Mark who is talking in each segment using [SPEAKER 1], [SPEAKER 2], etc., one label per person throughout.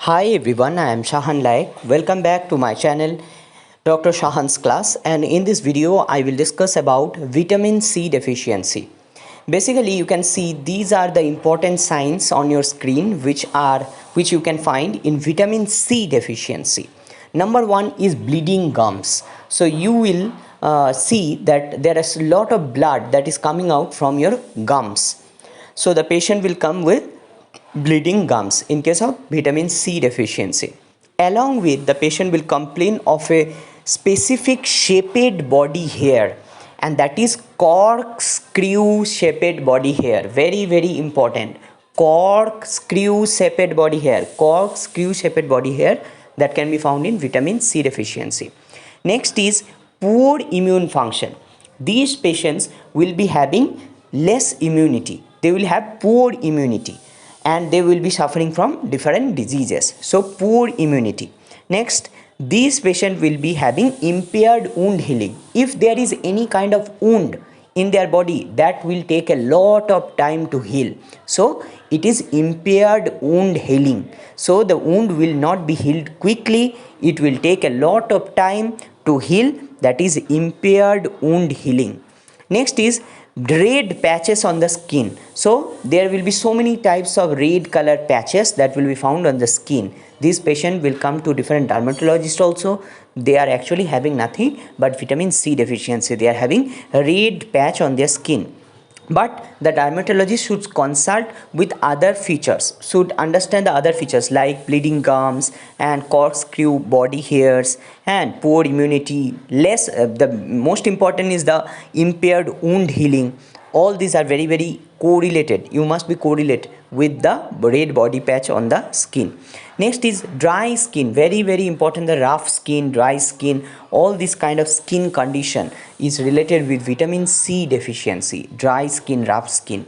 [SPEAKER 1] Hi everyone, I am Shahan. Welcome back to my channel Dr. Shahan's class, and in this video I will discuss about vitamin C deficiency. Basically you can see these are the important signs on your screen which you can find in vitamin C deficiency. Number one is bleeding gums. So you will see that there is a lot of blood that is coming out from your gums. So the patient will come with bleeding gums in case of vitamin C deficiency. Along with, the patient will complain of a specific shaped body hair, and that is corkscrew shaped body hair. Very important. Corkscrew shaped body hair. Corkscrew shaped body hair that can be found in vitamin C deficiency. Next is poor immune function. These patients will be having less immunity. They will have poor immunity and they will be suffering from different diseases. So poor immunity. Next, these patients will be having impaired wound healing. If there is any kind of wound in their body, that will take a lot of time to heal. So it is impaired wound healing. So the wound will not be healed quickly. It will take a lot of time to heal. That is impaired wound healing. Next is red patches on the skin. So there will be so many types of red color patches that will be found on the skin. This patient will come to different dermatologists also. They are actually having nothing but vitamin C deficiency. They are having a red patch on their skin. But the dermatologist should consult with other features, should understand the other features like bleeding gums and corkscrew body hairs and poor immunity. The most important is the impaired wound healing. All these are very correlated. You must be correlated with the red body patch on the skin. Next is dry skin. Very important. The rough skin, dry skin, all this kind of skin condition is related with vitamin C deficiency. Dry skin, rough skin.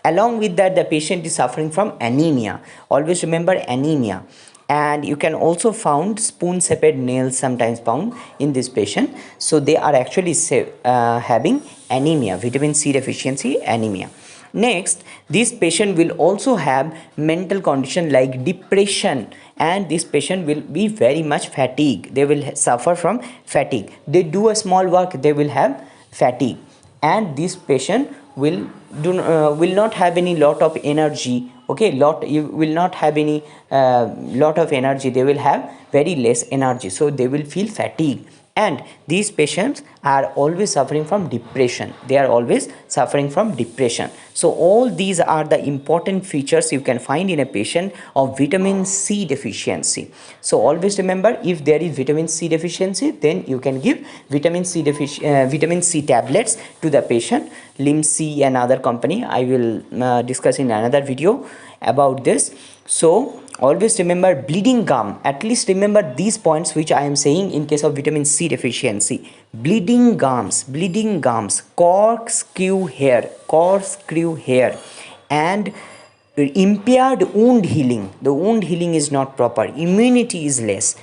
[SPEAKER 1] Along with that, the patient is suffering from anemia. Always remember anemia. And you can also found spoon-shaped nails sometimes found in this patient. So they are actually having anemia, vitamin C deficiency, anemia. Next, this patient will also have mental condition like depression, and this patient will be very much fatigued. They will suffer from fatigue. They do a small work, they will have fatigue, and this patient will not have any lot of energy. Okay, you will not have any lot of energy. They will have very less energy, so they will feel fatigue. And these patients are always suffering from depression. They are always suffering from depression. So all these are the important features you can find in a patient of vitamin C deficiency. So always remember, if there is vitamin C deficiency, then you can give vitamin C tablets to the patient. Limc, another company, I will discuss in another video about this. So always remember bleeding gum. At least remember these points which I am saying in case of vitamin C deficiency. Bleeding gums, corkscrew hair, and impaired wound healing. The wound healing is not proper. Immunity is less,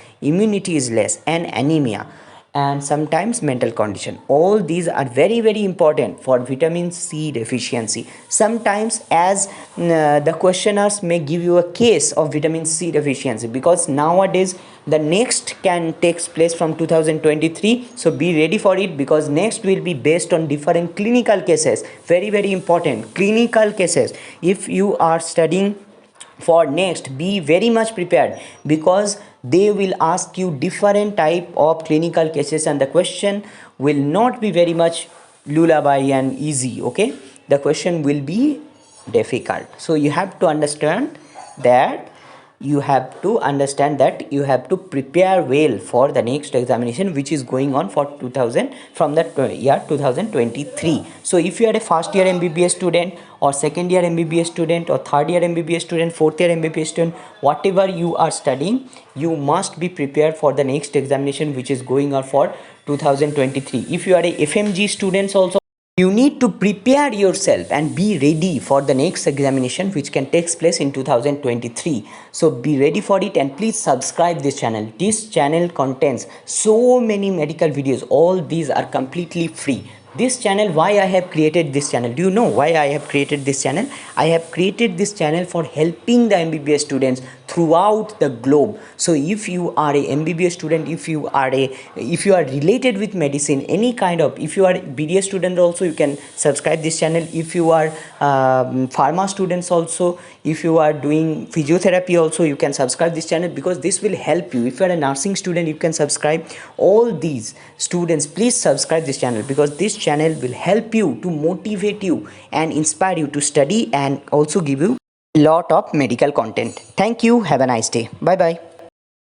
[SPEAKER 1] and anemia, and sometimes mental condition. All these are very important for vitamin C deficiency. Sometimes as the questioners may give you a case of vitamin C deficiency, because nowadays the next can takes place from 2023. So be ready for it, because next will be based on different clinical cases. Very important clinical cases. If you are studying for next, be very much prepared, because they will ask you different type of clinical cases, and the question will not be very much lullaby and easy. Okay, the question will be difficult. So you have to understand that you have to prepare well for the next examination, which is going on for from the year 2023. So if you are a first year MBBS student, or second year MBBS student, or third year MBBS student, fourth year MBBS student, whatever you are studying, you must be prepared for the next examination which is going on for 2023. If you are a FMG students also, you need to prepare yourself and be ready for the next examination which can take place in 2023. So be ready for it, and please subscribe this channel. This channel contains so many medical videos. All these are completely free. This channel, why I have created this channel? Do you know why I have created this channel? I have created this channel for helping the MBBS students throughout the globe. So if you are a MBBS student, if you are related with medicine, any kind of, if you are BDS student also, you can subscribe this channel. If you are pharma students also, if you are doing physiotherapy also, you can subscribe this channel, because this will help you. If you are a nursing student, you can subscribe. All these students, please subscribe this channel, because this channel will help you to motivate you and inspire you to study, and also give you a lot of medical content. Thank you. Have a nice day. Bye bye.